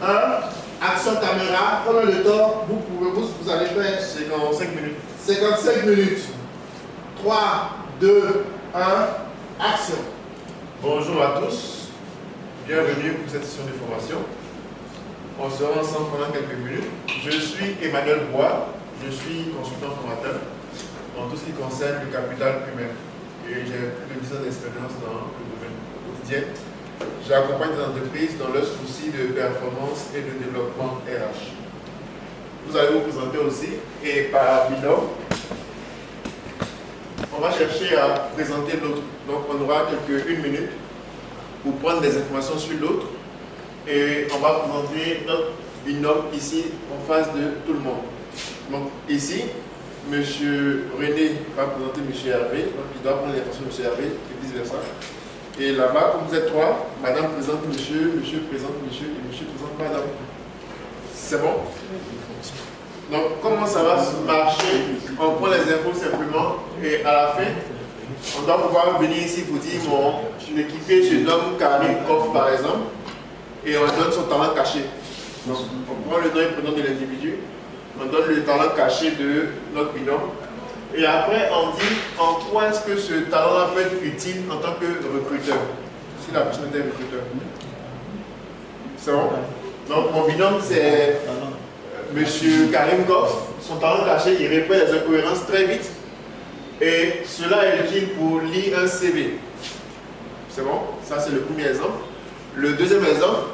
1, action caméra, prenez le temps, vous allez faire 55 minutes. 55 minutes. 3, 2, 1, action. Bonjour à tous, bienvenue pour cette session de formation. On sera ensemble pendant quelques minutes. Je suis Emmanuel Bois, je suis consultant formateur en tout ce qui concerne le capital humain. Et j'ai plus de 10 ans d'expérience dans le domaine quotidien. J'accompagne des entreprises dans leur souci de performance et de développement RH. Vous allez vous présenter aussi et par binôme, on va chercher à présenter l'autre. Donc on aura une minute pour prendre des informations sur l'autre et on va présenter notre binôme ici en face de tout le monde. Donc ici, M. René va présenter M. Hervé, donc il doit prendre les informations de M. Hervé et vice versa. Et là-bas, comme vous êtes trois, Madame présente Monsieur, Monsieur présente Monsieur et Monsieur présente Madame. C'est bon? Donc, comment ça va marcher? On prend les infos simplement et à la fin, on doit pouvoir venir ici pour dire mon équipier se nomme Karim Koff par exemple et on donne son talent caché. Donc, on prend le nom et le prénom de l'individu, on donne le talent caché de notre binôme et après on dit en quoi est-ce que ce talent-là peut être utile en tant que recruteur, si la personne est recruteur. C'est bon? Donc, mon binôme c'est Monsieur Karim Koff. Son talent caché, il répète les incohérences très vite et cela est utile pour lire un CV. C'est bon? Ça c'est le premier exemple. Le deuxième exemple,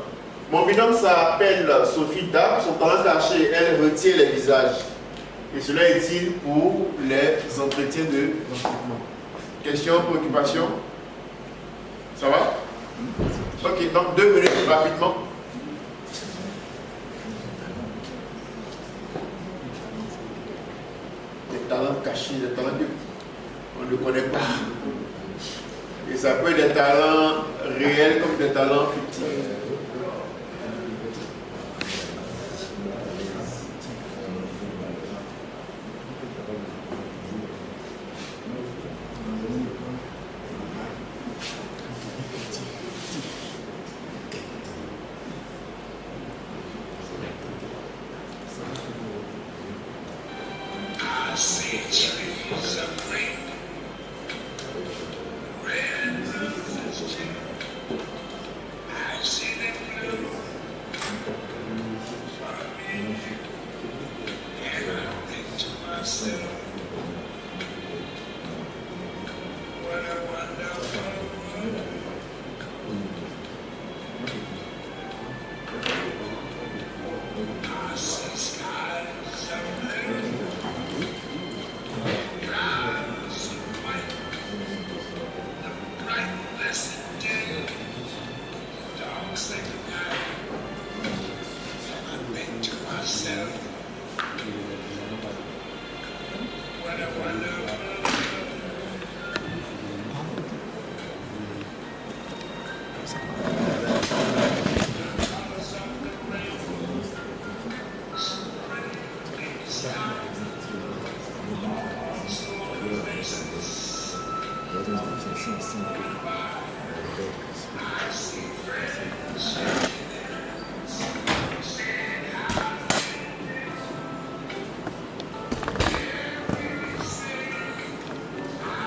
mon binôme s'appelle Sophie Dab. Son talent caché, elle retient les visages et cela est utile pour les entretiens de recrutement. Questions, préoccupations? Ça va? Ok, donc 2 minutes rapidement. Des talents cachés, des talents qu'on ne connaît pas. Et ça peut être des talents réels comme des talents fictifs.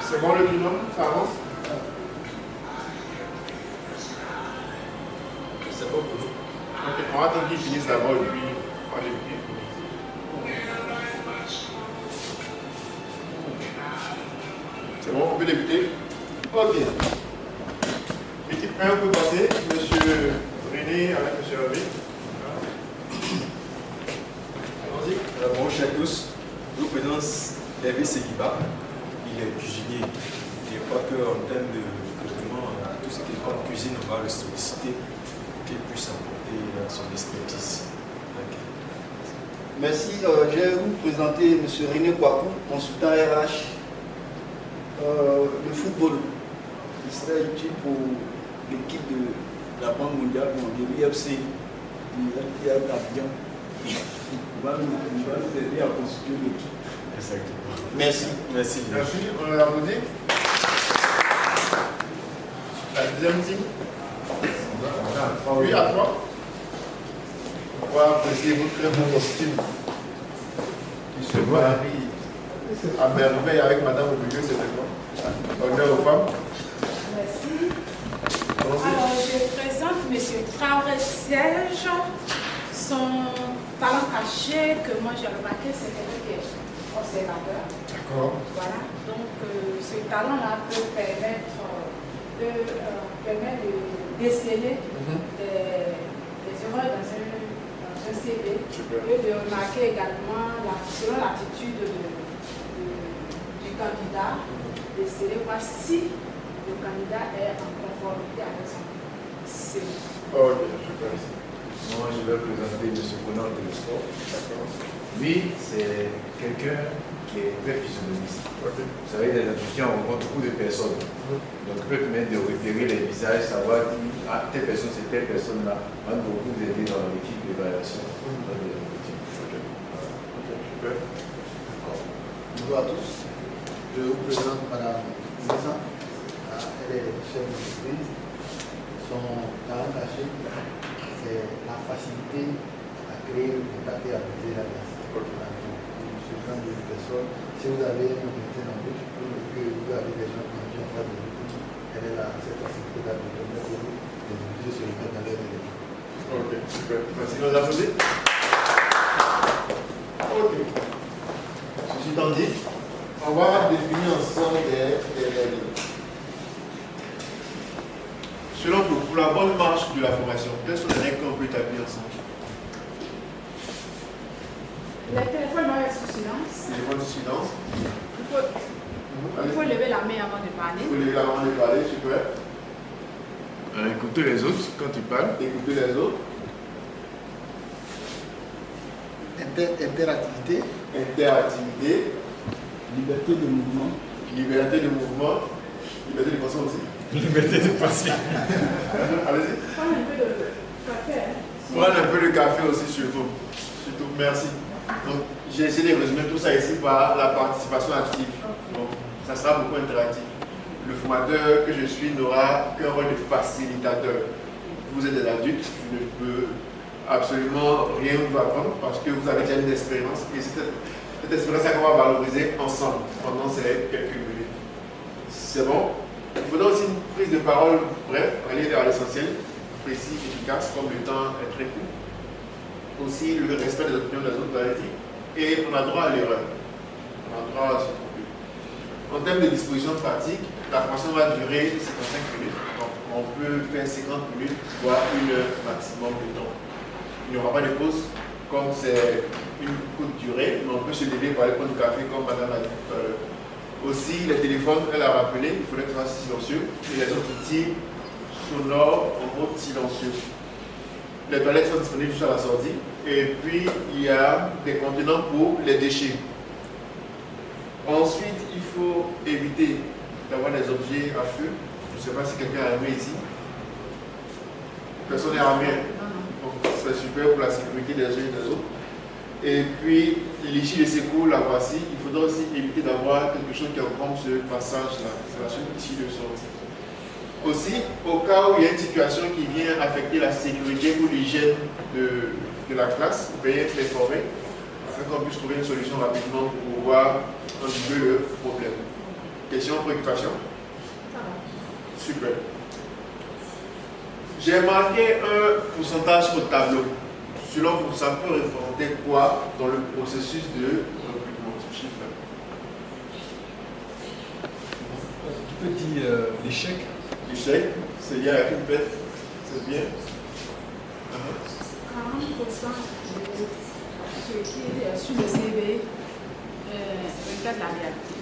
C'est bon le binôme? Ça avance? C'est bon pour nous. Ok, on va attendre qu'ils finissent d'abord et puis on va débuter. C'est bon, on peut débuter? Ok. Équipe 1 peut passer. Monsieur René avec Monsieur Hervé. Allons-y. Bonjour à tous. Je vous présente Hervé Seguiba. Il est cuisinier. Et je crois qu'en termes de recrutement, tout ce qui est comme cuisine, on va le solliciter pour qu'il puisse apporter son expertise. Merci. Je vais vous présenter M. René Kouakou, consultant RH. Le football, il serait utile pour l'équipe de la Banque mondiale, de l'IFC, du LPR d'Abidjan. Il va nous aider à constituer l'équipe. Exactement. Merci. Merci. Merci, on l'applaudit. La deuxième team. Oui, à toi. pouvoir apprécier votre très beau costume qui se marie à merveille avec Madame au milieu, c'est quoi? Honneur aux femmes. Merci. Alors, je présente M. Traoré Serge. Son talent caché, que moi j'ai remarqué, c'est quelqu'un qui est observateur. D'accord. Voilà. Donc, ce talent-là peut permettre de déceler des erreurs dans un CV. Super. Et de remarquer également, selon l'attitude du candidat, déceler voir si le candidat est en conformité avec son CV. Ok, super. Moi, je vais présenter M. Conan Telescope. D'accord. Lui, c'est quelqu'un qui est très physionomiste. Ok. Vous savez, les entretiens, on rencontre beaucoup de personnes. Donc, il peut permettre de repérer les visages, savoir dire, ah, telle personne, c'est telle personne-là. On va beaucoup vous aider dans l'équipe d'évaluation. Dans les entretiens. Ok. Ok, super. Bonjour à tous. Je vous présente Mme Messa. Elle est chef d'entreprise. Son talent caché, c'est la facilité à créer le contact et à briser la glace. Pour ce genre de personnes, si vous avez une opportunité d'embauche, ou que vous avez des gens qui ont en face de vous, elle est là, cette facilité d'embauche pour vous de vous se remettre dans leur élément. Ok, super. Merci de nous applaudir. Ok. Ceci étant dit, on va définir ensemble des règles. Selon vous, pour la bonne marche de la formation, quelles sont les règles qu'on peut établir ensemble? Les téléphones doivent être sous silence. Téléphone de silence. Il faut lever la main avant de parler. Vous levez la main de parler, super. Écoutez les autres quand tu parles. Écoutez les autres. Interactivité, Interactivité. Liberté de mouvement. Liberté de mouvement. Liberté de conscience aussi. Liberté de passer. Allez-y. Prendre un peu de café. Prendre un peu de café aussi, surtout. Surtout, merci. Donc, j'ai essayé de résumer tout ça ici par la participation active. Donc, ça sera beaucoup interactif. Le formateur que je suis n'aura qu'un rôle de facilitateur. Vous êtes des adultes, je ne peux absolument rien vous apprendre parce que vous avez déjà une expérience et c'est cette expérience qu'on va valoriser ensemble pendant ces quelques minutes. C'est bon? Il faudra aussi une prise de parole bref, aller vers l'essentiel, précis, efficace, comme le temps est très court. Aussi le respect des opinions des autres, vous avez dit, et on a droit à l'erreur. On a droit à se tromper. En termes de disposition pratique, la formation va durer 55 minutes. Donc, on peut faire 50 minutes, voire 1 heure maximum de temps. Il n'y aura pas de pause, comme c'est une courte durée, mais on peut se lever pour aller prendre du café, comme madame l'a dit tout à l'heure. Aussi, les téléphones, elle a rappelé, il faudrait que ce soit silencieux, et les autres outils sonores en mode silencieux. Les toilettes sont disponibles juste à la sortie, et puis il y a des contenants pour les déchets. Ensuite, il faut éviter d'avoir des objets à feu. Je ne sais pas si quelqu'un est armé ici. Personne n'est armé. Donc, c'est super pour la sécurité des uns et des autres. Et puis, l'issue de secours, la voici. Il faudra aussi éviter d'avoir quelque chose qui encombre ce passage-là. C'est la seule issue de sortie. Aussi, au cas où il y a une situation qui vient affecter la sécurité ou l'hygiène de la classe, vous pouvez être informé afin qu'on puisse trouver une solution rapidement pour pouvoir endiguer le problème. Question, préoccupation? Super. J'ai marqué un pourcentage au tableau. Selon vous, ça peut représenter quoi dans le processus de recrutement? Chiffre. Tu peux dire l'échec. L'échec, c'est lié avec une bête. C'est bien. 40% de ce qui est sur le CV regarde la réalité.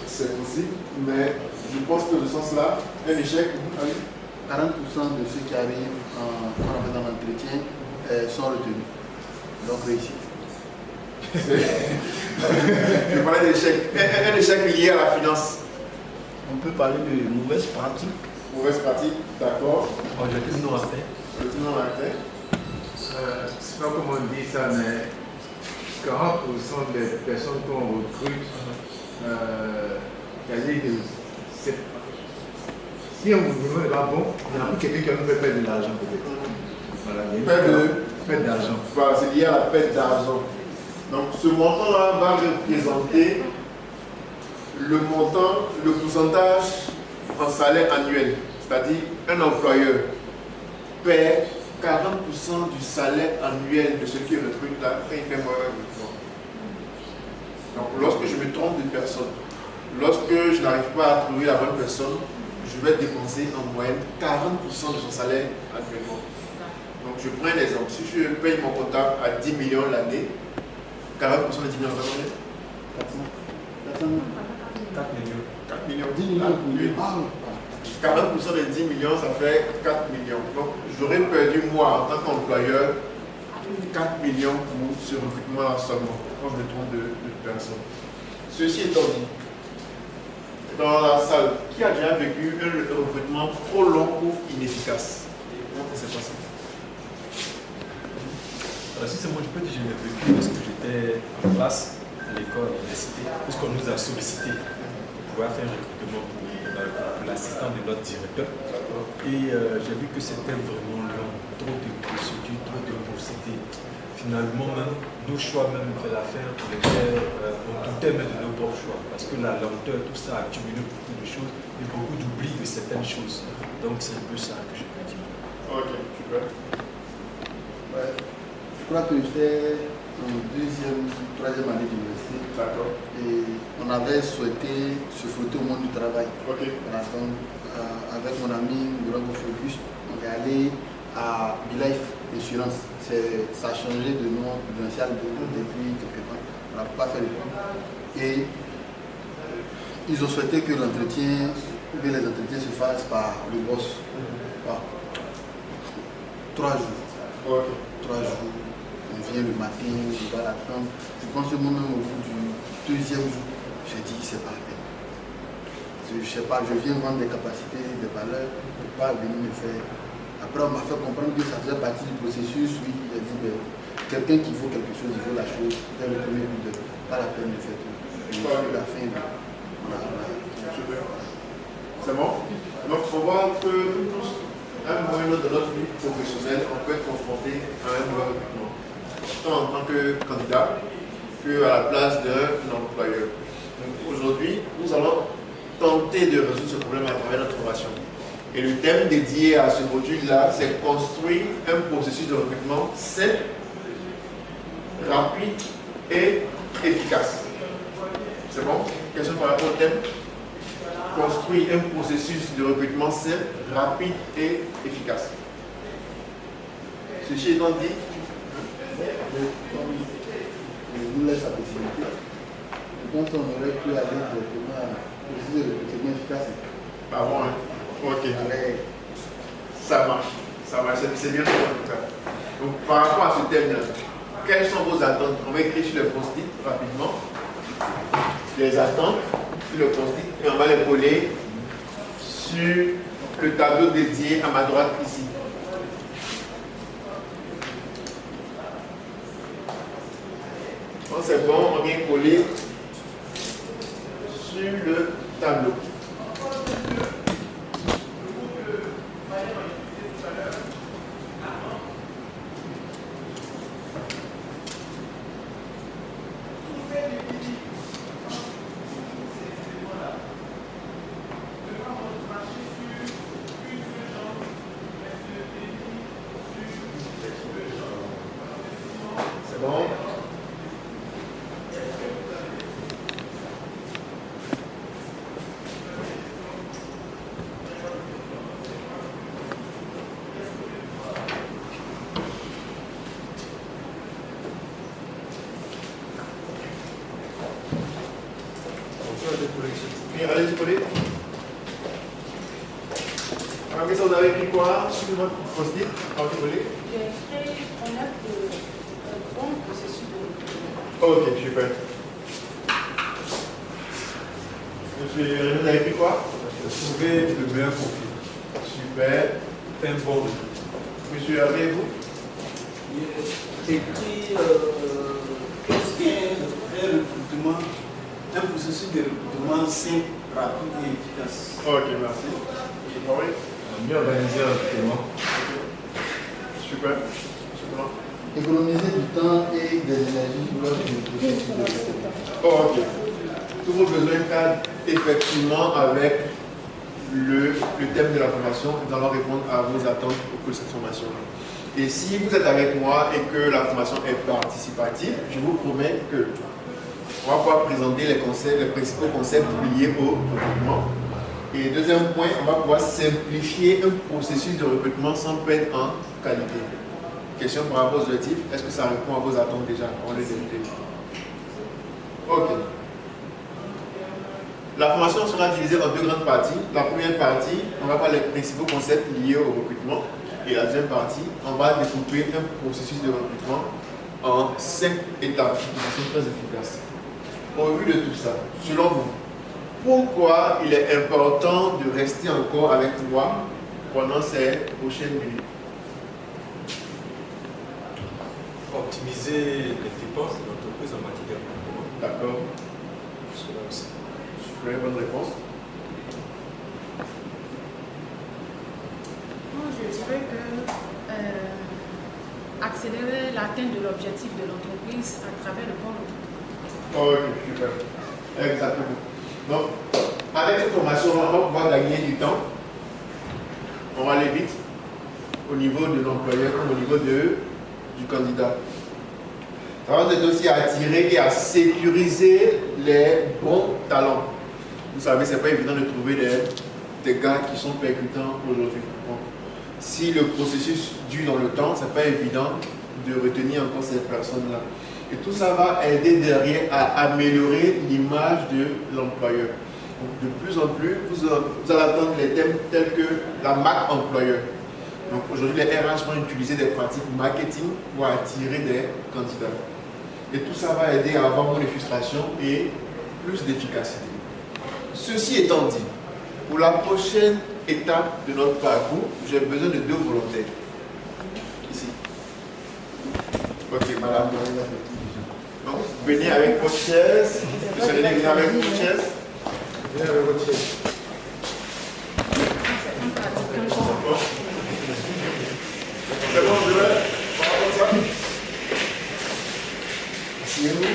C'est possible, mais je pense que dans ce sens-là, un échec, allez. 40% de ceux qui arrivent dans l'entretien sont retenus. Donc réussite. Je parlais d'échec. Un échec lié à la finance. On peut parler de mauvaise pratique. Mauvaise pratique, d'accord. Objectif non atteint. Le tout non atteint. Je ne sais pas comment on dit ça, mais 40% des personnes qu'on recrute, si on vous demande pas bon, il y a plus quelqu'un qui va nous faire perdre de l'argent peut-être. Voilà, il y a une Perte d'argent. Voilà, c'est lié à la perte d'argent. Donc ce montant-là va représenter le montant, le pourcentage en salaire annuel. C'est-à-dire un employeur perd 40% du salaire annuel de ce qui recrute là quand il fait moins un recrutement. Donc lorsque je me trompe de personne, lorsque je n'arrive pas à trouver la bonne personne, je vais dépenser en moyenne 40% de son salaire annuellement. Donc je prends un exemple. Si je paye mon comptable à 10 millions l'année, 40% de 10 millions, ça fait combien? 4 millions. 4 millions. 10 millions pour lui. Ah, 40% de 10 millions, ça fait 4 millions. Donc j'aurais perdu moi en tant qu'employeur 4 millions pour ce recrutement-là seulement, quand je me trompe de personne. Ceci étant dit, dans la salle, qui a déjà vécu un recrutement trop long ou inefficace? Comment ça s'est passé? Si c'est moi, je peux dire que je l'ai vécu parce que j'étais en classe à l'école, à l'université, puisqu'on nous a sollicité pour pouvoir faire un recrutement pour l'assistant de notre directeur. Et j'ai vu que c'était vraiment long, trop de procédures, trop de procédures. Finalement, même, nos choix même fait l'affaire, on doutait même de nos propres choix, parce que la lenteur, tout ça a accumulé beaucoup de choses et beaucoup d'oubli de certaines choses. Donc c'est un peu ça que je peux dire. Ok, super. Ouais. Je crois que j'étais en deuxième, troisième année d'université. D'accord. Et on avait souhaité se frotter au monde du travail. Ok. Voilà, donc, avec mon ami Mourang Focus, on est allé à Bilife Assurance. Ça a changé de nom prudential depuis quelques temps. On n'a pas fait le coup. Et ils ont souhaité que l'entretien, ou bien les entretiens se fassent par le boss. Par 3 jours. Ok. 3 jours. On vient le matin, on va l'attendre. Je pense que moi-même au bout du deuxième jour, j'ai dit c'est pas la peine. Je sais pas, je viens vendre des capacités, des valeurs, je ne peux pas venir me faire. Après on m'a fait comprendre que ça faisait partie du processus, oui, il a dit ben, quelqu'un qui vaut quelque chose, il vaut la chose, dès le premier coup de pas la peine de faire tout. Et la fin, Super. C'est bon? Donc on voit que nous tous, à un moment ou l'autre de notre vie professionnelle, on peut être confronté à un nouveau recrutement. Tant en tant que candidat qu'à la place d'un employeur. Donc aujourd'hui, nous allons tenter de résoudre ce problème à travers notre formation. Et le thème dédié à ce module-là, c'est construire un processus de recrutement simple, rapide et efficace. C'est bon? Question par rapport au thème? Construire un processus de recrutement simple, rapide et efficace. Ceci étant dit, on nous laisse la possibilité. Je pense qu'on aurait pu aller directement à processus de recrutement efficace. ah bon, hein? Ok. Allez. Ça marche, c'est bien fait en tout cas. Donc par rapport à ce thème-là, quelles sont vos attentes? On va écrire sur le post-it rapidement. Les attentes sur le post-it et on va les coller sur le tableau dédié à ma droite ici. Donc c'est bon, on vient coller sur le tableau. C'est bon? Bien, allez-y, coller. Alors, qu'est-ce que vous avez écrit quoi sur votre post-it? Coller. J'ai créé un bon processus de recrutement. Ok, super. Monsieur René, vous avez écrit quoi? Trouver le meilleur profil. Super. Faire un bon recrutement. Monsieur Hervé, vous? J'ai écrit qu'est-ce qu'un recrutement, un processus de recrutement simple, rapide et efficace. Ok, merci. Monsieur Paris? Mieux organiser un recrutement. Super. Super. économiser du temps et des énergies lors du processus de recrutement. Oh, ok. Tous vos besoins cadrent effectivement avec le thème de la formation. Nous allons répondre à vos attentes au cours de cette formation. Et si vous êtes avec moi et que la formation est participative, je vous promets que on va pouvoir présenter les principaux concepts liés au recrutement. Et deuxième point, on va pouvoir simplifier un processus de recrutement sans perdre en qualité. Question par rapport aux objectifs, est-ce que ça répond à vos attentes déjà? On les évite. Ok. La formation sera divisée en deux grandes parties. La première partie, on va voir les principaux concepts liés au recrutement. Et la deuxième partie, on va découper un processus de recrutement en 5 étapes de façon très efficace. Au vu de tout ça, selon vous, pourquoi il est important de rester encore avec moi pendant ces prochaines minutes? Optimiser les dépenses de l'entreprise en matière de recrutement. D'accord. Cela aussi. Super, bonne réponse. Moi, je dirais que accélérer l'atteinte de l'objectif de l'entreprise à travers le bon recrutement. Ok, super. Exactement. Donc, avec cette formation, on va pouvoir gagner du temps. On va aller vite au niveau de l'employeur comme au niveau du candidat. Ça va être aussi à attirer et à sécuriser les bons talents. Vous savez, ce n'est pas évident de trouver des gars qui sont percutants aujourd'hui. Bon. Si le processus dure dans le temps, ce n'est pas évident de retenir encore ces personnes-là. Et tout ça va aider derrière à améliorer l'image de l'employeur. De plus en plus, vous allez attendre les thèmes tels que la marque employeur. Donc aujourd'hui, les RH vont utiliser des pratiques marketing pour attirer des candidats. Et tout ça va aider à avoir moins de frustration et plus d'efficacité. Ceci étant dit, pour la prochaine étape de notre parcours, j'ai besoin de 2 volontaires. Ici. Ok, madame. Donc, venez avec votre chaise. Monsieur René, venez avec votre chaise. Venez avec votre chaise. C'est bon, je vais. On va comme ça. Asseyez-vous.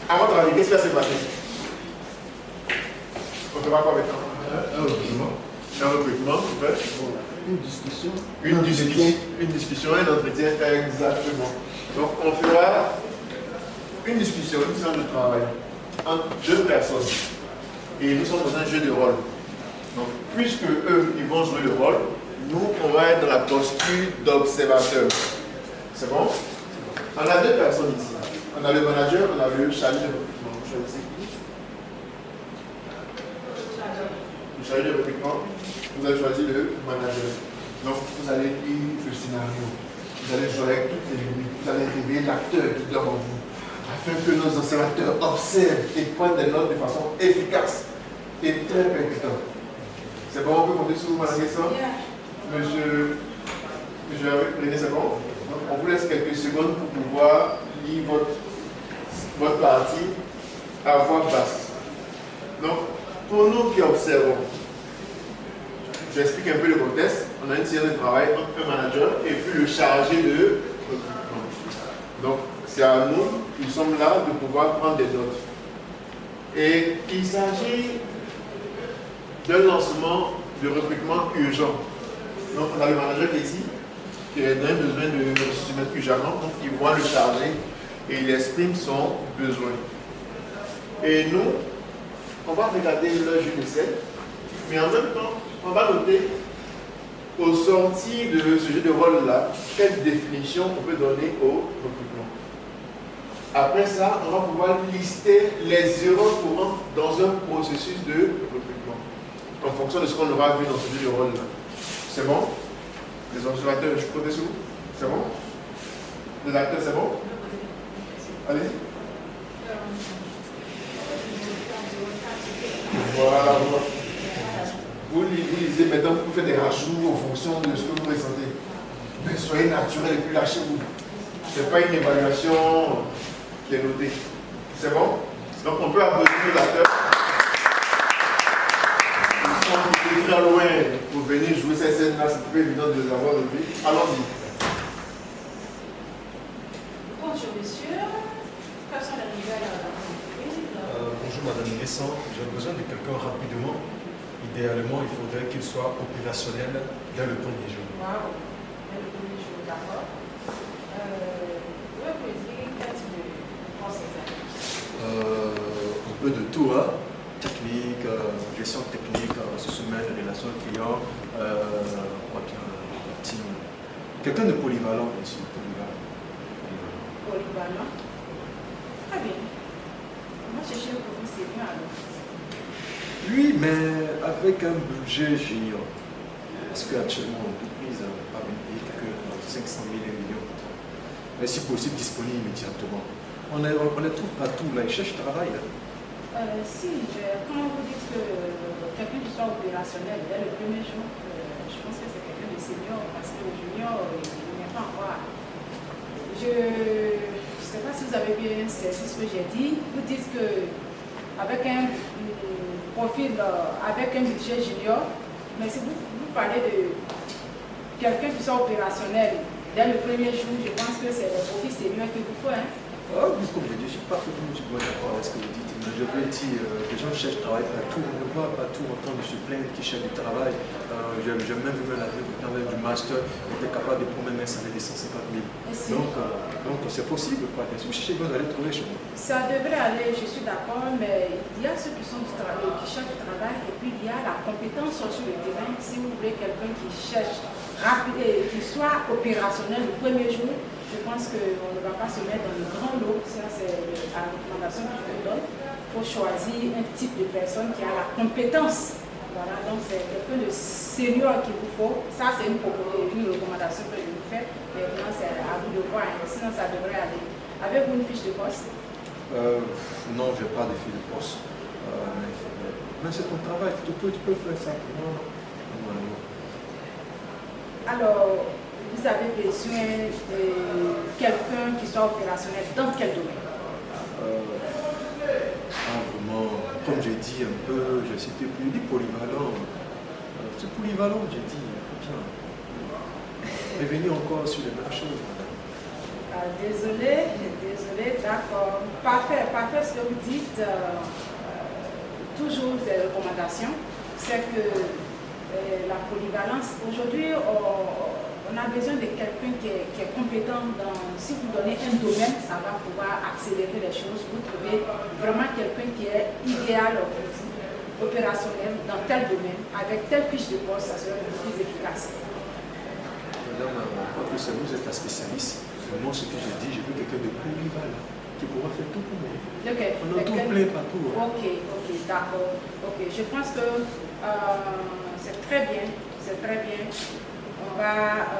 À votre avis, qu'est-ce qui va se passer? On fera quoi maintenant? Un recrutement. Un recrutement, super. Une discussion. Une discussion, un entretien, exactement. Donc on fera une discussion, une séance de travail entre 2 personnes. Et nous sommes dans un jeu de rôle. Donc puisque eux, ils vont jouer le rôle, nous, on va être dans la posture d'observateur. C'est bon? On a 2 personnes ici. On a le manager, on a le chargé de recrutement. Vous choisissez qui? Le chargé de recrutement. Vous avez choisi le manager. Donc, vous allez lire le scénario. Vous allez jouer avec toutes les limites. Vous allez réveiller l'acteur qui dort en vous. Afin que nos observateurs observent et prennent des notes de façon efficace et très percutante. C'est bon, on peut compter sur vous, madame Guesson? Monsieur René, c'est bon? Donc, on vous laisse quelques secondes pour pouvoir lire votre partie à voix basse. Donc, pour nous qui observons, j'explique un peu le contexte. On a une série de travail entre un manager et puis le chargé de recrutement. Donc, c'est à nous, nous sommes là, de pouvoir prendre des notes. Et il s'agit d'un lancement de recrutement urgent. Donc, on a le manager qui est ici, qui a besoin de se mettre urgemment. Donc, il voit le chargé et il exprime son besoin. Et nous, on va regarder le jeu d'essai, mais en même temps, on va noter au sorti de ce jeu de rôle-là, quelle définition on peut donner au recrutement. Après ça, on va pouvoir lister les erreurs courantes dans un processus de recrutement, en fonction de ce qu'on aura vu dans ce jeu de rôle-là. C'est bon? Les observateurs, je peux compter sur vous? C'est bon? Les acteurs, c'est bon? Allez-y. Voilà. Vous lisez, maintenant vous faites des rajouts en fonction de ce que vous présentez. Mais soyez naturel et puis lâchez-vous. Ce n'est pas une évaluation qui est notée. C'est bon? Donc on peut applaudir les acteurs. Ils sont très loin pour venir jouer cette scène-là, c'est peu évident de les avoir levés. Allons-y. Bonjour monsieur, quelles sont les nouvelles de l'entreprise? Bonjour Madame Nessan, j'ai besoin de quelqu'un rapidement. Idéalement, il faudrait qu'il soit opérationnel dès le premier jour. Waouh, dès le premier jour, d'accord. Vous pouvez dire quel type de process? Un peu de tout, hein. Technique, gestion technique, ressources humaines, relations clients, team. Quelqu'un de polyvalent, bien sûr. Polyvalent. Très bien. Moi, je cherche pour vous, c'est bien alors. Oui, mais avec un budget junior. Parce qu'actuellement, l'entreprise a payé quelques 500 000 millions. Mais si possible, disponible immédiatement. On ne trouve pas tout, là, ils cherchent travail. Là. Quand vous dites que quelqu'un qui soit opérationnel dès le premier jour, je pense que c'est quelqu'un de senior parce que le junior, il n'est pas encore. Je ne sais pas si vous avez bien saisi ce que j'ai dit. Vous dites qu'avec un profil, avec un budget junior, mais si vous parlez de quelqu'un qui soit opérationnel dès le premier jour, je pense que c'est le profil senior qu'il vous faut. Hein? Oh, comme je dis, je ne suis pas complètement d'accord avec ce que vous dites. Mais je veux dire, les gens cherchent du travail partout. On ne voit pas tout en train de se plaindre qui cherchent du travail. J'ai même vu la vie avec du master, il était capable de prendre un salaire de 150 000. Donc c'est possible. Quoi. Si vous cherchez, vous allez trouver chez moi. Ça devrait aller, je suis d'accord, mais il y a ceux qui sont du travail, qui cherchent du travail, et puis il y a la compétence sur le terrain. Si vous voulez quelqu'un qui cherche rapide et qui soit opérationnel le premier jour, je pense qu'on ne va pas se mettre dans le grand lot. Ça, c'est la recommandation que je vous donne. Il faut choisir un type de personne qui a la compétence. Voilà, donc c'est quelqu'un de senior qu'il vous faut. Ça, c'est une recommandation que je vous fais. Mais maintenant, c'est à vous de voir. Sinon, ça devrait aller. Avez-vous une fiche de poste? Non, je n'ai pas de fiche de poste. Mais c'est ton travail. Tu peux faire ça. Non. Alors, vous avez besoin de quelqu'un qui soit opérationnel dans quel domaine? Vraiment, comme j'ai dit un peu, j'ai cité plus, dit polyvalent. C'est polyvalent, j'ai dit. Bien. Revenez encore sur les mêmes choses, madame. Désolé, d'accord. Parfait, ce que vous dites, toujours des recommandations, c'est que la polyvalence, aujourd'hui, on a besoin de quelqu'un qui est compétent dans, si vous donnez un domaine, ça va pouvoir accélérer les choses. Vous trouvez vraiment quelqu'un qui est idéal pour vous, opérationnel dans tel domaine, avec telle fiche de poste, ça sera beaucoup plus efficace. Madame, c'est vous êtes la spécialiste. Moi, ce que je dis, je veux quelqu'un de polyvalent qui pourra faire tout pour moi. Okay. On a tout plein partout. Hein. Ok, d'accord. Ok, je pense que c'est très bien. On va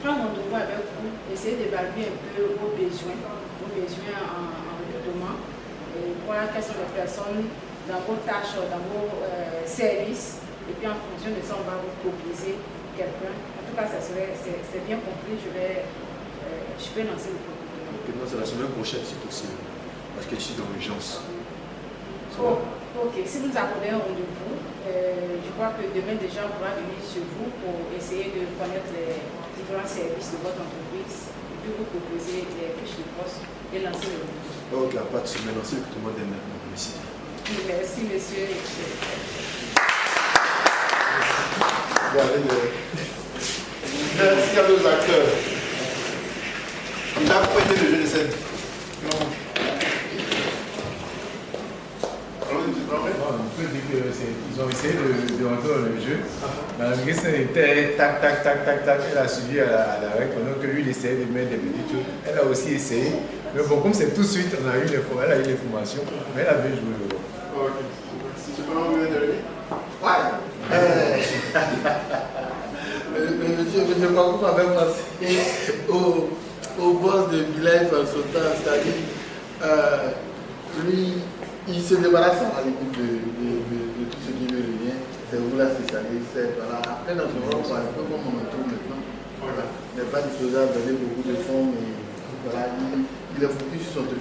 prendre rendez-vous avec vous, essayer d'évaluer un peu vos besoins en recrutement, et voir quelles sont les personnes dans vos tâches, dans vos services, et puis en fonction de ça, on va vous proposer quelqu'un. En tout cas, c'est bien compris, je peux lancer le recrutement. Non, c'est la semaine prochaine, c'est possible, parce que je suis dans l'urgence. Ok, si vous accordez un rendez-vous, je crois que demain déjà on pourra venir chez vous pour essayer de connaître les différents services de votre entreprise et puis vous proposer les fiches de poste et lancer le rendez-vous. Ok, pas de semaine, c'est le recrutement dès maintenant. Merci. Merci, monsieur. Merci à nos acteurs. Il a pointé le jeu de scène. Non. On peut dire qu'ils ont essayé de rentrer dans le jeu. Malgré ça, était tac, elle a suivi à la règle pendant que lui, il essayait de mettre des petites choses. Elle a aussi essayé. Mais bon, comme c'est tout de suite, elle a eu l'information, mais elle avait joué le rôle. Ok. C'est comment vous venez de lui? Ouais. Monsieur, je ne crois pas même passer au boss de Bilal Sultan, c'est-à-dire, lui, il se débarrasse à l'écoute de tout ce qui lui revient. C'est vous la spécialiste. Voilà. Après, dans son rôle, un peu comme on me trouve maintenant, voilà. Il n'est pas disposé à donner beaucoup de fonds, mais voilà, il est focus sur son truc.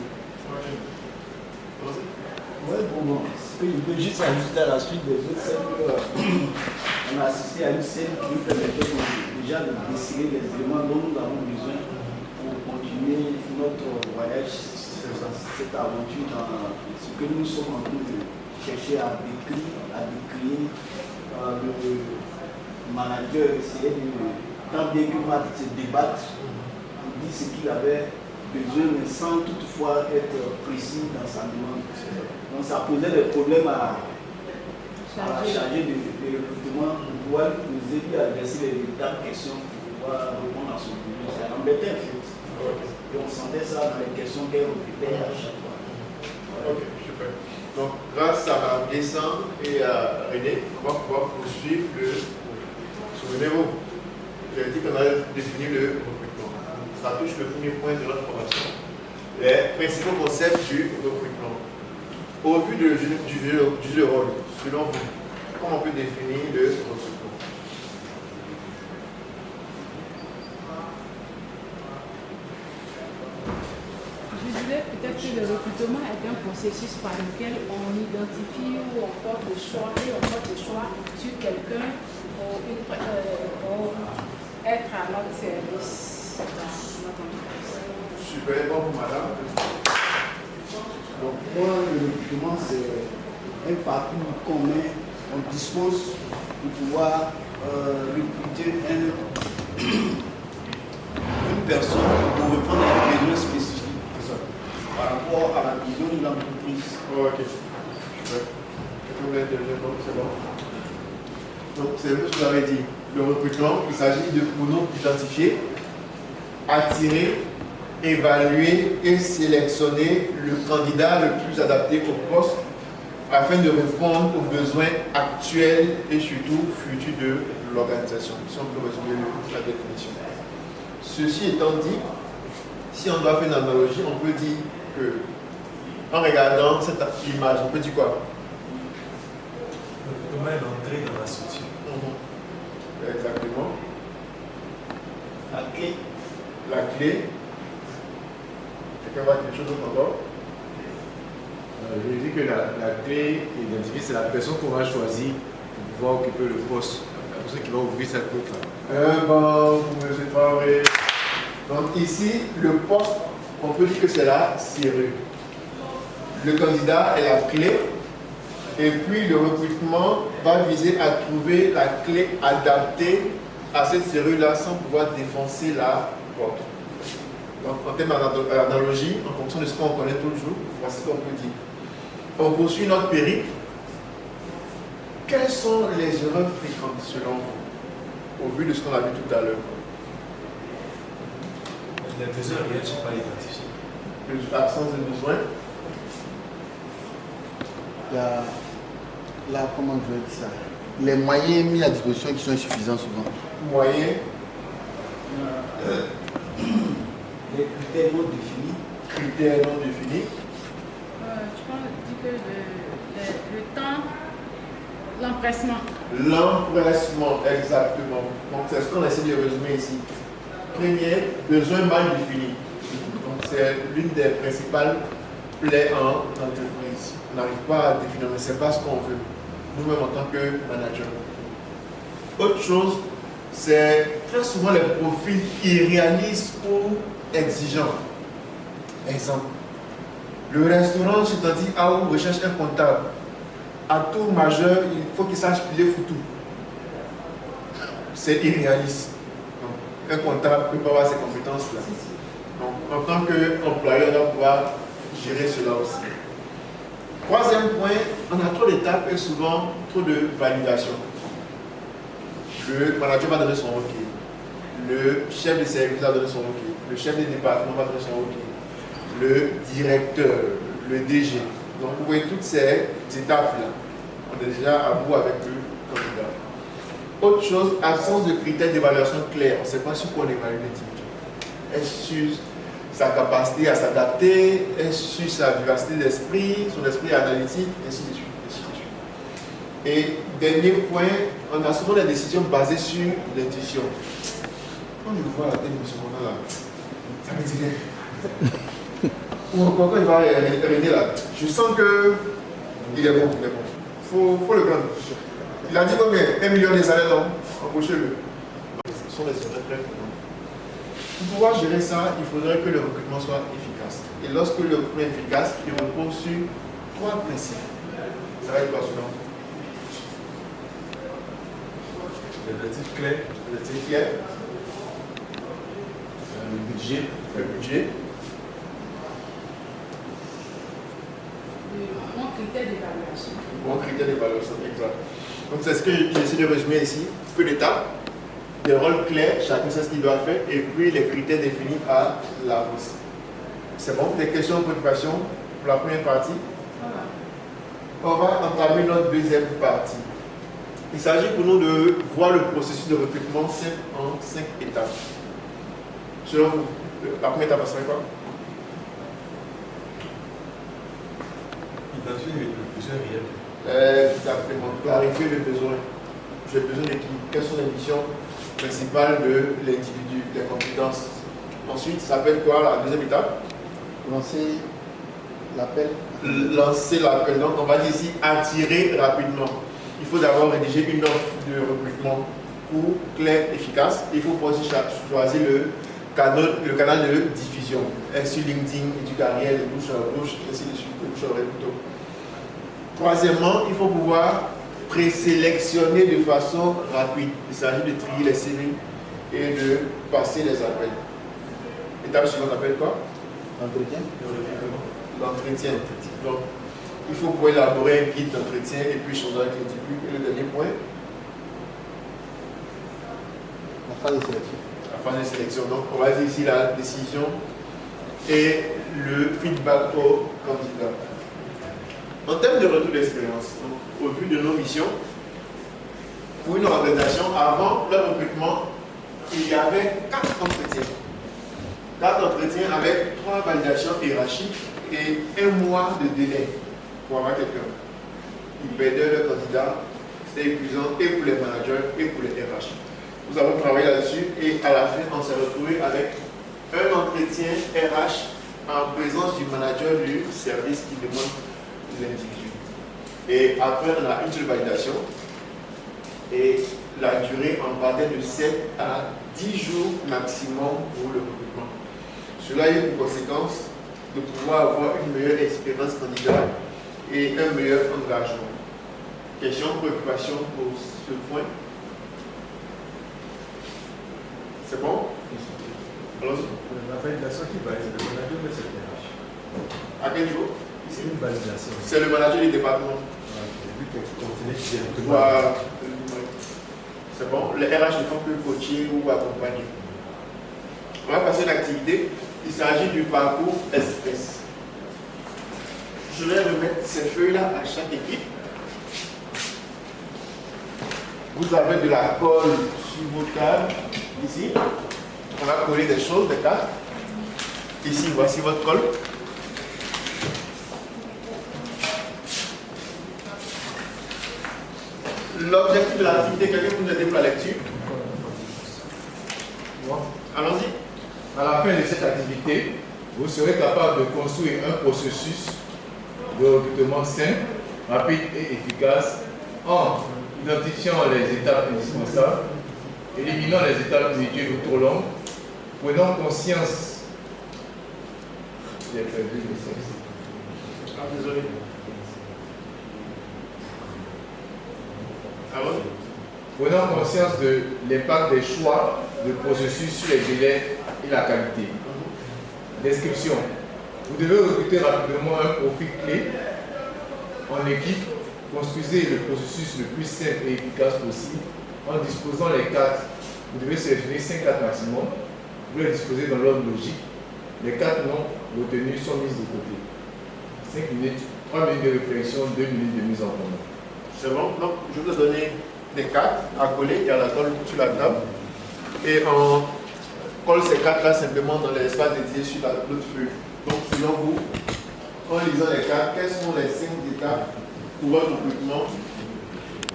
Ouais, bon, ce que je peux juste ajouter à la suite des autres, c'est qu'on a assisté à une scène qui nous permettait déjà de déceler les éléments dont nous avons besoin pour continuer notre voyage, cette aventure dans ce que nous sommes en train de chercher à décrire. Le manager essayait de, tant bien que mal, se débattre, pour dire ce qu'il avait besoin, mais sans toutefois être précis dans sa demande. Donc ça posait des problèmes à la chargée de recrutement pour pouvoir nous aider à adresser les véritables questions pour pouvoir répondre à son besoin. Ça l'embêtait en fait. Et on sentait ça dans les questions qu'elle répétait à chaque fois. Ok, super. Donc, grâce à Mme Dessin et à René, on va pouvoir poursuivre le. Souvenez-vous, j'ai dit qu'on allait définir le recrutement. Ça touche le premier point de notre formation. Les principaux concepts du recrutement. Au vu du jeu de rôle, selon vous, comment on peut définir le recrutement? Je dirais peut-être que le recrutement est un processus par lequel on identifie ou on porte le choix sur quelqu'un pour être à notre service dans notre entreprise. Super, bon pour madame. Donc moi, le recrutement, c'est un parcours commun. On dispose pour pouvoir recruter une personne pour répondre à un besoin spécifique par rapport à la vision de l'entreprise. Oh, ok. Super. Est-ce que vous voulez intervenir? Non, c'est bon. Donc, c'est ce que vous avez dit. Le recrutement, il s'agit de pour nous identifier, attirer, évaluer et sélectionner le candidat le plus adapté au poste afin de répondre aux besoins actuels et surtout futurs de l'organisation. Si on peut résumer la définition. Ceci étant dit, si on doit faire une analogie, on peut dire que en regardant cette image, on peut dire quoi? Comment est l'entrée dans la structure? Exactement. La clé. La clé. Quelqu'un va dire quelque chose d'autre encore? Je dis que la clé identifiée, c'est la personne qu'on va choisir pour pouvoir occuper le poste. La personne qui va ouvrir cette porte-là. Bon, monsieur Traoré. Donc ici, le poste, on peut dire que c'est la serrure. Le candidat est la clé. Et puis le recrutement va viser à trouver la clé adaptée à cette serrure-là sans pouvoir défoncer la porte. Donc en termes d'analogie, en fonction de ce qu'on connaît toujours, voici ce qu'on peut dire. On poursuit notre périple. Quelles sont les erreurs fréquentes selon vous, au vu de ce qu'on a vu tout à l'heure? Les besoins réels ne sont pas identifiés. L'absence de besoin. Comment je vais dire ça? Les moyens mis à disposition qui sont insuffisants souvent. Moyens. Les critères non définis. Critères non définis. Je pense que le temps, l'empressement. L'empressement, exactement. Donc c'est ce qu'on essaie de résumer ici. Premier, besoin mal défini. Donc c'est l'une des principales plaies en entreprise. On n'arrive pas à définir, on ne sait pas ce qu'on veut, nous-mêmes en tant que manager. Autre chose, c'est très souvent les profils irréalistes ou exigeants. Exemple, le restaurant, je te dis, où recherche un comptable. À tout majeur, il faut qu'il sache piler foutu. C'est irréaliste. Donc, un comptable ne peut pas avoir ces compétences-là. Donc, en tant qu'employeur, on doit pouvoir gérer cela aussi. Troisième point, on a trop d'étapes et souvent trop de validation. Le manager va donner son OK. Le chef de service va donner son OK. Le chef de département va donner son OK. Le directeur, le DG. Donc vous voyez toutes ces étapes-là. On est déjà à bout avec le candidat. Autre chose, absence de critères d'évaluation clairs. On ne sait pas sur quoi on évalue l'individu. Est-ce sur sa capacité à s'adapter, est-ce sur sa vivacité d'esprit, son esprit analytique, ainsi de suite. Et dernier point, on a souvent des décisions basées sur l'intuition. Quand je vois la tête de M. Mona là, ça me dit rien. Ou encore quand il va René là, je sens que Il est bon, il est bon. Faut le prendre. Il a dit combien? 1 million de salaires, non? Embauchez-le. Ce sont les horaires. Pour pouvoir gérer ça, il faudrait que le recrutement soit efficace. Et lorsque le recrutement est efficace, il repose sur 3 principes. Ça va être quoi selon? L'objectif clair. L'objectif clair. Le budget. Le budget. Mon critère d'évaluation. Bon critère d'évaluation, exact. Donc c'est ce que j'essaie de résumer ici. Peu d'étapes, des rôles clairs, chacun sait ce qu'il doit faire, et puis les critères définis à l'avance. C'est bon? Des questions de préoccupation pour la première partie? On va entamer notre deuxième partie. Il s'agit pour nous de voir le processus de recrutement en 5 étapes. Selon vous, la première étape, ça serait quoi? Identifier le besoin réel. Exactement. Clarifier le besoin. J'ai besoin de qui? Quelles sont les missions principales de l'individu, les compétences? Ensuite, ça s'appelle quoi la deuxième étape? Lancer l'appel. Lancer l'appel. Donc, on va dire ici attirer rapidement. Il faut d'abord rédiger une offre de recrutement court, clair, efficace. Il faut aussi choisir le canal de diffusion. Sur LinkedIn, Éducarrière, les bouches à bouche, ainsi de suite, les bouches à oreille plutôt. Troisièmement, il faut pouvoir présélectionner de façon rapide. Il s'agit de trier les CV et de passer les appels. L'étape suivante s'appelle quoi? Entretien. L'entretien. Donc, il faut pouvoir élaborer un guide d'entretien et puis changer avec l'individu. Et le dernier point? La phase de sélection. La phase de sélection. Donc, on va dire ici la décision et le feedback au candidat. En termes de retour d'expérience, au vu de nos missions, pour une organisation, avant le recrutement, il y avait 4 entretiens. 4 entretiens avec 3 validations hiérarchiques et 1 mois de délai pour avoir quelqu'un. Ils perdaient le candidat, c'était épuisant et pour les managers et pour les RH. Nous avons travaillé là-dessus et à la fin, on s'est retrouvé avec un entretien RH en présence du manager du service qui demande l'individu. Et après, on a une seule validation et la durée en partait de 7 à 10 jours maximum pour le recrutement. Cela a eu pour conséquence de pouvoir avoir une meilleure expérience candidat et un meilleur engagement. Question, préoccupation pour ce point? C'est bon? Allons-y. La validation qui valide, le manager met cette RH. À quel niveau? C'est une validation. C'est le manager du département. Vu que contenait directement. Voilà. C'est bon. Les RH ne font que coacher ou accompagner. On va passer à l'activité. Il s'agit du parcours express. Je vais remettre ces feuilles-là à chaque équipe. Vous avez de la colle sur vos tables. Ici, on va coller des choses, des cartes. Ici, voici votre colle. L'objectif de l'activité, quelqu'un peut nous aider pour la lecture? Allons-y. À la fin de cette activité, vous serez capable de construire un processus de recrutement simple, rapide et efficace en identifiant les étapes indispensables, éliminant les étapes inutiles ou trop longues, prenant conscience des perdu de sexe. Ah, désolé. Allons-y. Prenant conscience de l'impact des choix de processus sur les délais et la qualité. Description. Vous devez recruter rapidement un profil clé en équipe. Construisez le processus le plus simple et efficace possible en disposant les cartes. Vous devez sélectionner 5 cartes maximum. Vous les disposez dans l'ordre logique. Les cartes non retenues sont mises de côté. 5 minutes, 3 minutes de réflexion, 2 minutes de mise en commun. C'est bon. Donc, je vais vous donner des cartes à coller. Il y a la colle sur la table. Et on colle ces cartes-là simplement dans l'espace dédié sur l'autre feuille. Donc, selon vous, en lisant les cartes, quelles sont les 5 étapes pour votre recrutement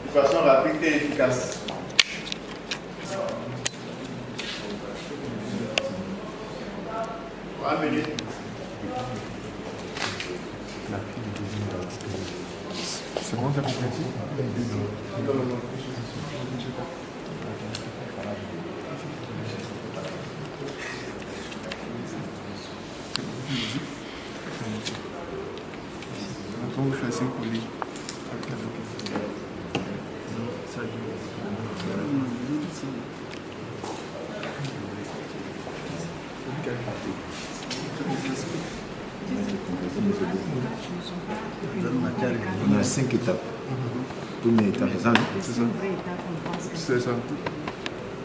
de façon rapide et efficace? Voilà, C'est bon, ça complète? Non, non, non. Attends, je suis assez collé. On a 5 étapes. Première étape, c'est ça, non? C'est ça. C'est ça.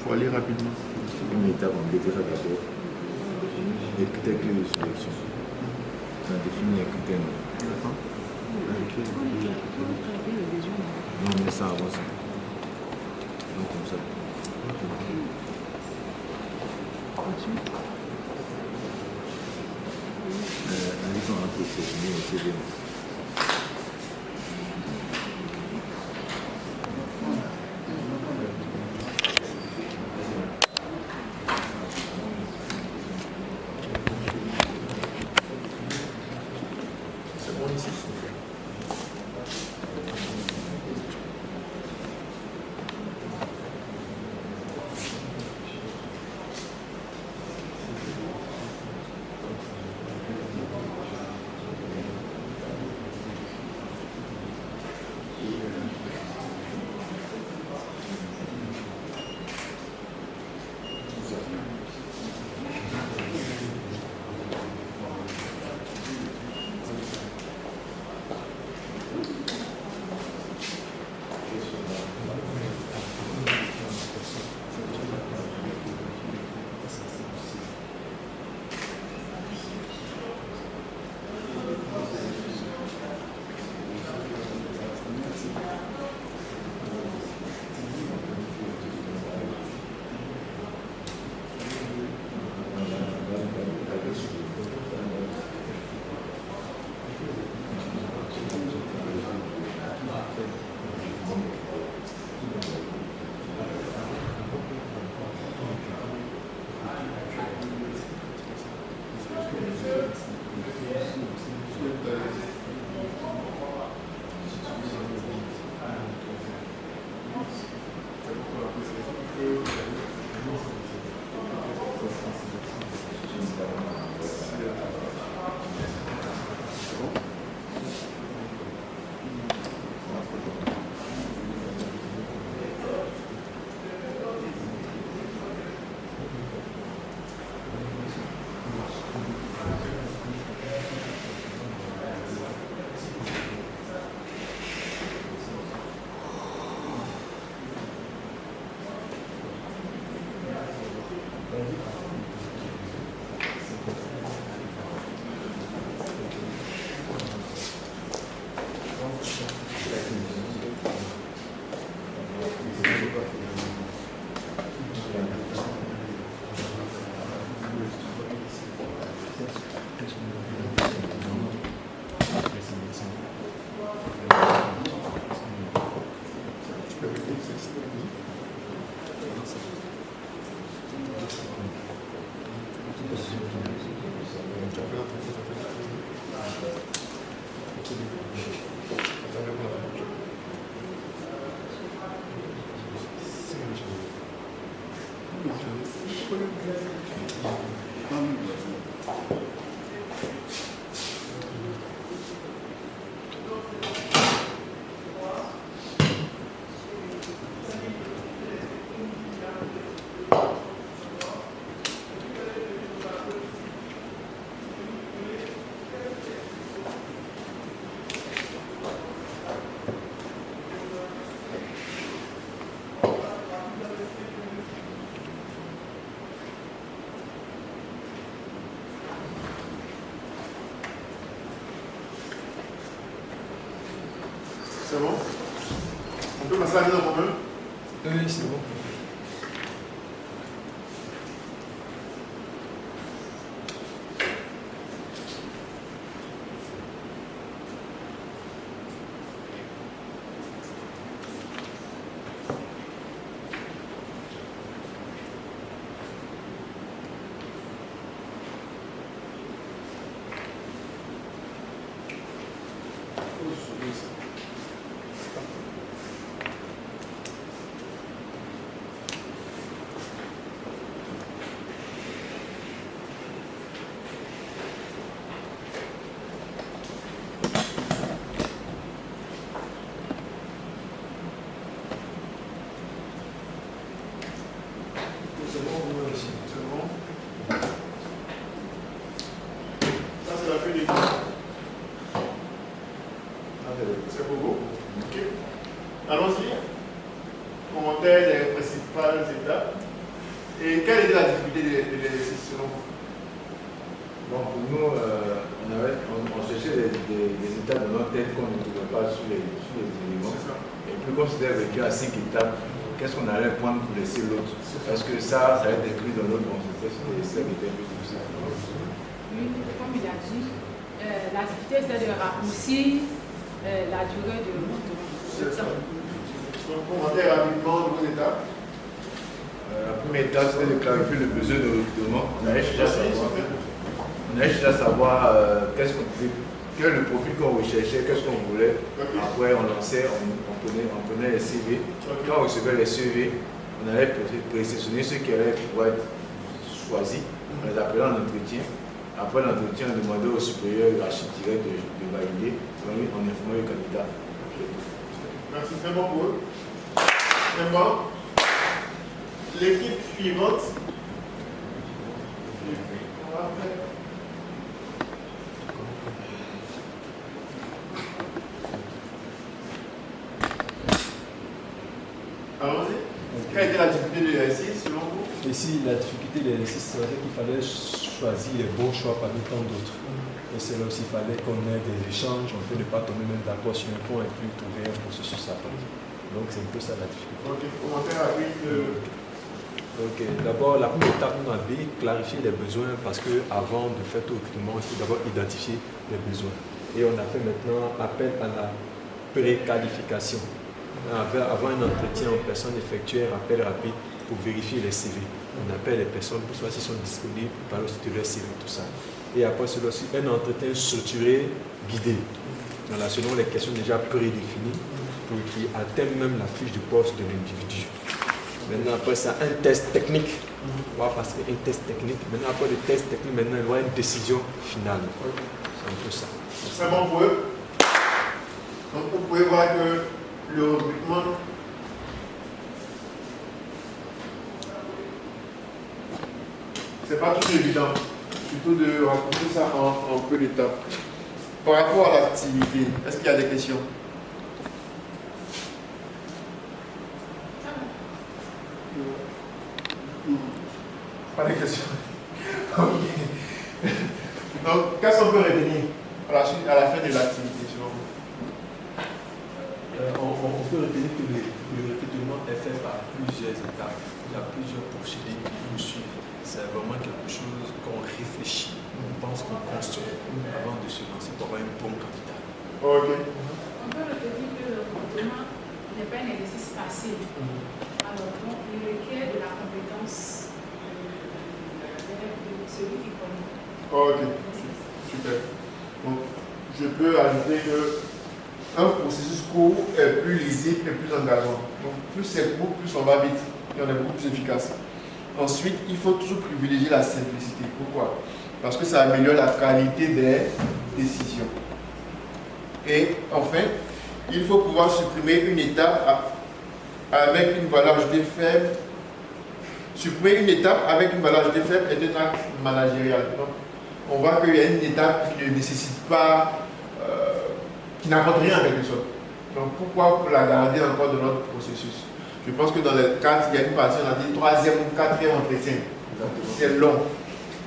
Pour aller rapidement. Première étape, on détira d'abord les critères clés de sélection. On a défini les critères. Non, mais ça avance. Donc, comme ça. Allez-y, on a procédé, c'est bien. C'est bon? On peut passer à la mise en commun? Oui, c'est bon. quelle était la difficulté de l'exercice selon vous? Bon, pour nous, on cherchait des étapes dans notre tête qu'on ne trouvait pas sur les éléments. Et puis qu'on s'était vécu à 5 étapes, qu'est-ce qu'on allait prendre pour laisser l'autre? Parce que ça va être inclus dans notre concept. C'était ça qui était un peu difficile. Oui, comme il a dit, la difficulté c'est de raccourcir la durée de C'est ça. Donc, commenter rapidement vos étapes. La première étape, c'était de clarifier le besoin de recrutement. On allait chercher à savoir quel est le profil qu'on recherchait, qu'est-ce qu'on voulait. Après, on lançait, on prenait les CV. Quand on recevait les CV, on allait présélectionner ceux qui allaient pouvoir être choisis. On les appelait en entretien. Après l'entretien, on demandait au supérieur hiérarchique direct de valider. On informait le candidat. Merci, très bon pour eux. Maintenant, l'équipe suivante. On va faire. Allons-y. Quelle était la difficulté de l'exercice selon vous? Ici, la difficulté de l'exercice, c'est qu'il fallait choisir les bons choix parmi tant d'autres. Et c'est là aussi qu'il fallait qu'on ait des échanges, on ne peut pas tomber même d'accord sur un point et puis trouver un processus après. Donc c'est un peu ça la difficulté. Ok, commentaire rapide. Ok, d'abord la première étape, on avait clarifié les besoins parce qu'avant de faire tout recrutement, il faut d'abord identifier les besoins. Et on a fait maintenant appel à la préqualification. Avant un entretien en personne, effectuer un appel rapide pour vérifier les CV. On appelle les personnes pour savoir s'ils sont disponibles, pour parler aussi de leur CV, tout ça. Et après cela aussi, un entretien structuré, guidé, selon les questions déjà prédéfinies, pour qui atteignent même la fiche de poste de l'individu. Maintenant, après ça, un test technique. On va passer un test technique. Maintenant, après le test technique, maintenant, il y aura une décision finale. C'est un peu ça. C'est bon pour eux. Donc, vous pouvez voir que le recrutement c'est pas toujours évident, surtout de raconter ça en peu d'étapes. Par rapport à l'activité, est-ce qu'il y a des questions? Pas de questions. Donc, qu'est-ce qu'on peut retenir à la fin de l'activité selon vous? On peut retenir que le recrutement est fait par plusieurs étapes. Il y a plusieurs procédés qu'il faut suivre. C'est vraiment quelque chose qu'on réfléchit, on pense qu'on construit avant de se lancer pour avoir un bon candidat. Ok. On peut retenir que le recrutement n'est pas un exercice facile. Alors, donc, il requiert de la compétence de celui qui connaît. Ok. Super. Donc, je peux ajouter que un processus court est plus lisible et plus engageant. Donc, plus c'est court, plus on va vite et on est beaucoup plus efficace. Ensuite, il faut toujours privilégier la simplicité. Pourquoi? Parce que ça améliore la qualité des décisions. Et enfin, il faut pouvoir supprimer une étape avec une valeur ajoutée faible. Supprimer une étape avec une valeur ajoutée faible est un acte managérial. Donc, on voit qu'il y a une étape qui ne nécessite pas, qui n'apporte rien en quelque sorte. Donc, pourquoi la garder encore dans notre processus? Je pense que dans les 4, il y a une partie, on a dit 3e ou 4e entretien. C'est long.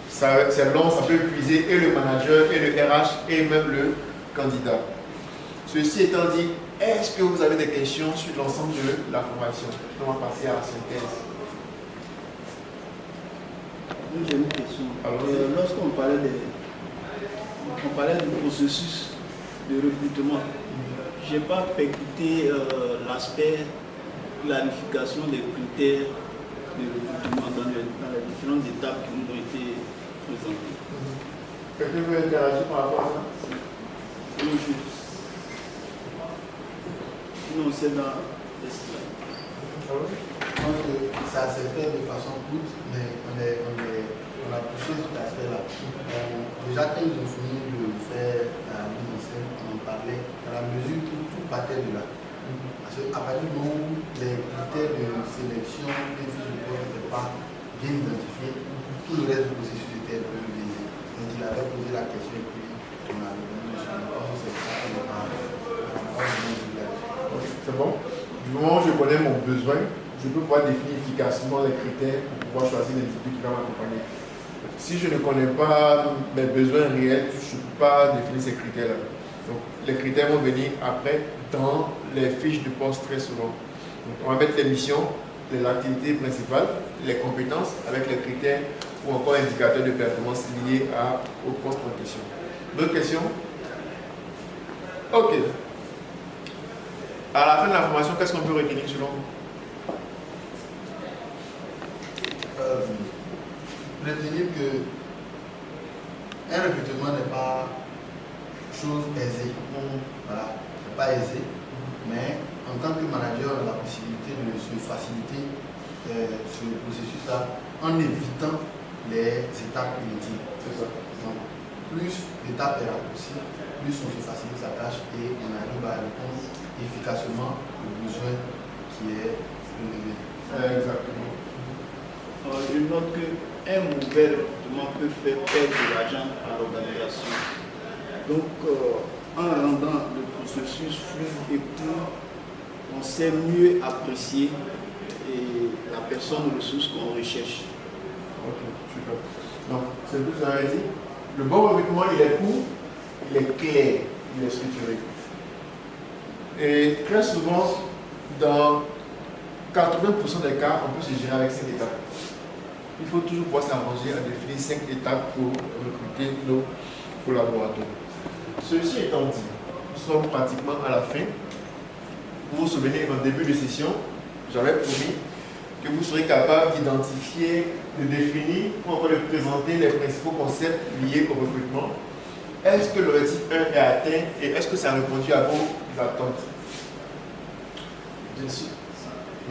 C'est long, ça peut épuiser et le manager, et le RH, et même le candidat. Ceci étant dit, est-ce que vous avez des questions sur l'ensemble de la formation? On va passer à la synthèse. Oui, j'ai une question. Lorsqu'on parlait du processus de recrutement, je n'ai pas percuté l'aspect clarification des critères de recrutement dans les différentes étapes qui nous ont été présentées. Quelqu'un veut interagir par rapport à ça? Non, c'est dans les slides. Je pense que ça s'est fait de façon courte, mais on a touché cet aspect-là. Déjà, quand ils ont fini de faire la mise en scène, on en parlait dans la mesure où tout partait de là. Parce qu'à partir du moment où les critères de sélection des fiches de poste n'étaient pas bien identifiés, tout le reste du processus était un peu biaisé. Donc il avait posé la question et puis on a répondu sur le point, c'est ça, on n'est pas c'est bon. Du moment où je connais mon besoin, je peux pouvoir définir efficacement les critères pour pouvoir choisir l'individu qui va m'accompagner. Si je ne connais pas mes besoins réels, je ne peux pas définir ces critères-là. Donc, les critères vont venir après dans les fiches de poste très souvent. Donc, on va mettre les missions, les activités principales, les compétences avec les critères ou encore indicateurs de performance liés au poste en question. D'autres questions? Ok. À la fin de la formation, qu'est-ce qu'on peut retenir selon vous? Retenir que un recrutement n'est pas chose aisée. Voilà, c'est pas aisé. Mais en tant que manager, on a la possibilité de se faciliter ce processus-là en évitant les étapes inutiles. C'est ça. Donc, plus l'étape est raccourcie, plus on se facilite la tâche et on arrive à répondre efficacement au besoin qui est relevé. Exactement. Je note qu'un mauvais recrutement peut faire perdre de l'argent à l'organisation. Donc, en rendant le processus fluide et court, on sait mieux apprécier la personne ou ressource qu'on recherche. Ok, super. Donc, c'est tout ça dit. Le bon recrutement, il est court, il est clair, il est structuré. Et très souvent, dans 80% des cas, on peut se gérer avec 5 étapes. Il faut toujours pouvoir s'arranger à définir 5 étapes pour recruter nos collaborateurs. Ceci étant dit, nous sommes pratiquement à la fin. Vous vous souvenez, en début de session, j'avais promis que vous serez capable d'identifier, de définir ou encore de présenter les principaux concepts liés au recrutement. Est-ce que l'objectif 1 est atteint et est-ce que ça a répondu à vos attentes? Bien sûr.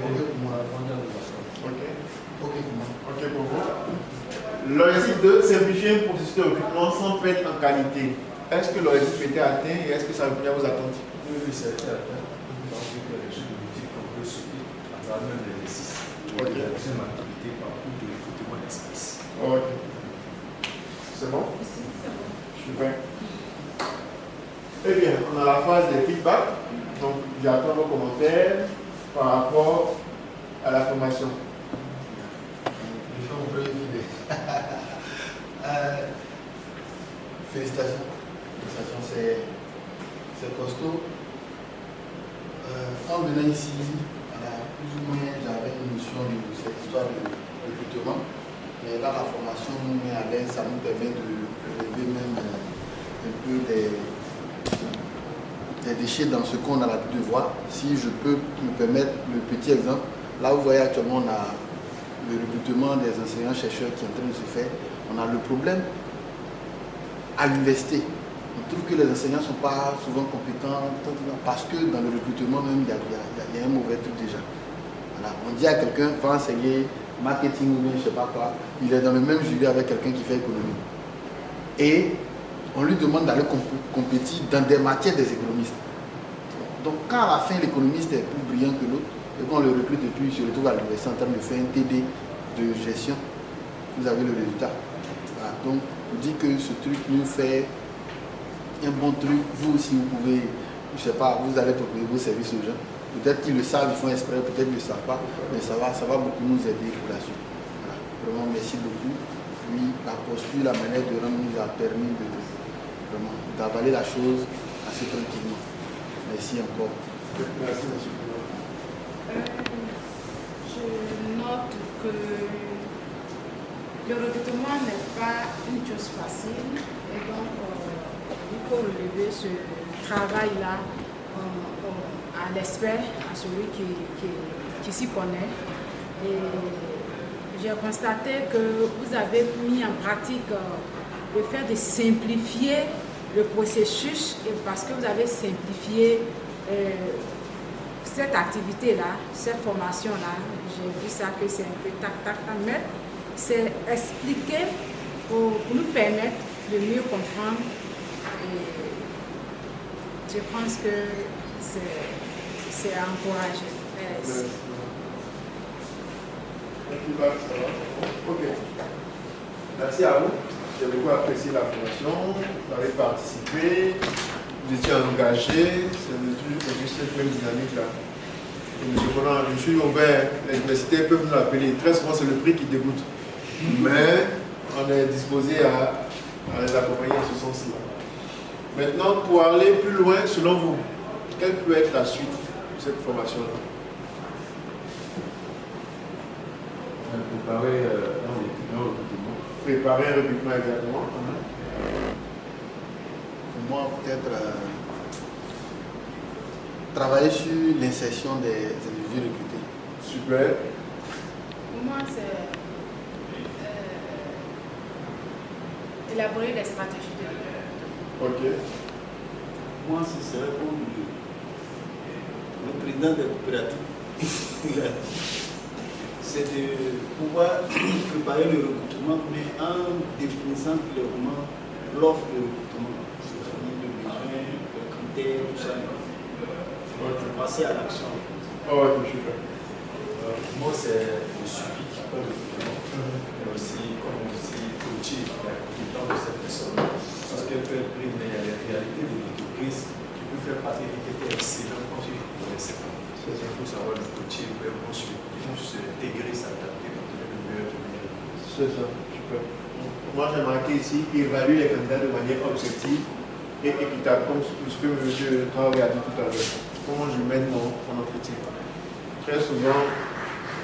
Ok pour moi, répondre à vos attentes. Ok. Ok pour moi. Ok pour vous. L'objectif 2, simplifier un processus de recrutement sans perdre en qualité. Est-ce que l'objectif était atteint et est-ce que ça répondait à vos attentes? Oui, ça a été atteint. Parce que les jeux de boutique, on peut subir à travers même l'exercice. Ok. La deuxième activité par cours de recrutement d'espèces. Ok. C'est bon? Super. Eh bien, on a la phase des feedbacks. Donc, j'attends vos commentaires par rapport à la formation. Je fais mon premier idée. Félicitations. Félicitations, c'est costaud. En venant ici, plus ou moins, j'avais une notion de cette histoire de recrutement. Mais là, la formation nous met à l'aise, ça nous permet de relever même un peu des déchets dans ce qu'on a l'habitude de voir. Si je peux me permettre le petit exemple, là vous voyez actuellement on a le recrutement des enseignants-chercheurs qui est en train de se faire. On a le problème à l'université. On trouve que les enseignants ne sont pas souvent compétents parce que dans le recrutement même, il y a un mauvais truc déjà. Voilà. On dit à quelqu'un, va enseigner marketing ou bien je ne sais pas quoi, il est dans le même jury avec quelqu'un qui fait économie. Et on lui demande d'aller compétir dans des matières des économistes. Donc quand à la fin l'économiste est plus brillant que l'autre, et qu'on le recrute et puis il se retrouve à l'université en train de faire un TD de gestion, vous avez le résultat. Voilà. Donc on dit que ce truc nous fait un bon truc. Vous aussi vous pouvez, je ne sais pas, vous allez proposer vos services aux gens. Peut-être qu'ils le savent, ils font exprès, peut-être qu'ils ne le savent pas, mais ça va beaucoup nous aider pour la suite. Voilà. Vraiment merci beaucoup. Puis la posture, la manière de rendre nous a permis d'avaler la chose assez tranquillement. Merci encore. Merci, monsieur. Je note que le recrutement n'est pas une chose facile et donc il faut relever ce travail-là à l'expert, à celui qui s'y connaît. Et j'ai constaté que vous avez mis en pratique le fait de simplifier le processus et parce que vous avez simplifié cette activité-là, cette formation-là, j'ai vu ça que c'est un peu tac, mais c'est expliqué pour nous permettre de mieux comprendre et je pense que c'est à encourager. Merci. Ok. Merci à vous. J'ai beaucoup apprécié la formation. Vous avez participé. Vous étiez engagé. C'est juste cette même dynamique là. Monsieur Conan, je suis ouvert, les universités peuvent nous l'appeler. Très souvent, c'est le prix qui dégoûte. Mais on est disposé à les accompagner en ce sens-là. Maintenant, pour aller plus loin, selon vous, quelle peut être la suite de cette formation-là? Préparer un recrutement. Préparer un recrutement exactement. Pour moi, peut-être travailler sur l'insertion des individus recrutés. Super. Pour moi, c'est élaborer des stratégies de recrutement. Ok. Moi, ce serait comme le président des coopératives. C'est de pouvoir préparer le recrutement, mais en définissant clairement l'offre de recrutement, c'est-à-dire le besoin, le critère, tout ça. Passer à l'action. Oh, ok, super. Moi, c'est le suivi qui peut le recrutement, mais aussi, comme on dit, coacher la compétence de cette personne. Parce qu'elle peut être prise, mais il y a les réalités de l'entreprise qui peut faire partie des critères excellents quand tu connais ça. Il faut savoir le coacher, il faut construire, il faut s'intégrer, s'adapter pour donner le meilleur de lui. C'est ça, super. Moi, j'ai marqué ici, évaluer les candidats de manière objective et équitable, comme ce que M. Traoré a dit tout à l'heure. Comment je mène mon entretien. Très souvent,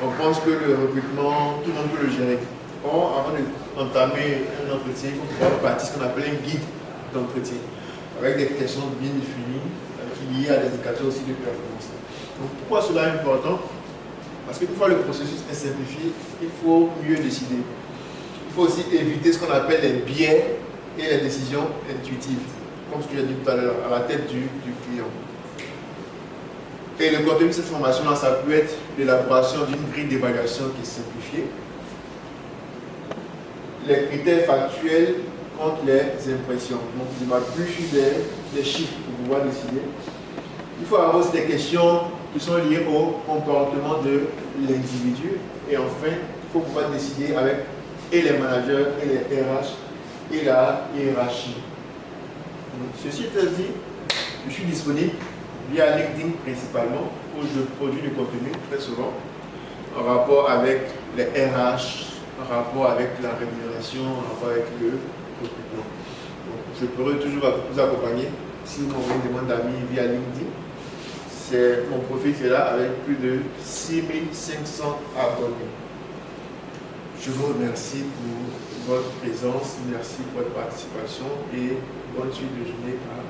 on pense que le recrutement, tout le monde peut le gérer. Or, avant d'entamer un entretien, il faut pouvoir partir ce qu'on appelle un guide d'entretien, avec des questions bien définies, liées à des indicateurs aussi de performance. Donc, pourquoi cela est important? Parce qu'une fois le processus est simplifié, il faut mieux décider. Il faut aussi éviter ce qu'on appelle les biais et les décisions intuitives, comme ce que j'ai dit tout à l'heure, à la tête du client. Et le contenu de cette formation-là, ça peut être l'élaboration d'une grille d'évaluation qui est simplifiée, les critères factuels contre les impressions. Donc, je m'appuie sur des chiffres pour pouvoir décider. Il faut avoir aussi des questions qui sont liées au comportement de l'individu. Et enfin, il faut pouvoir décider avec et les managers, et les RH, et la hiérarchie. Donc, ceci étant dit, je suis disponible via LinkedIn principalement, où je produis du contenu très souvent, en rapport avec les RH, en rapport avec la rémunération, en rapport avec le recrutement. Donc, je pourrais toujours vous accompagner si vous m'envoyez une demande d'amis via LinkedIn. C'est mon profil qui est là avec plus de 6500 abonnés. Je vous remercie pour votre présence, merci pour votre participation et bonne suite de journée à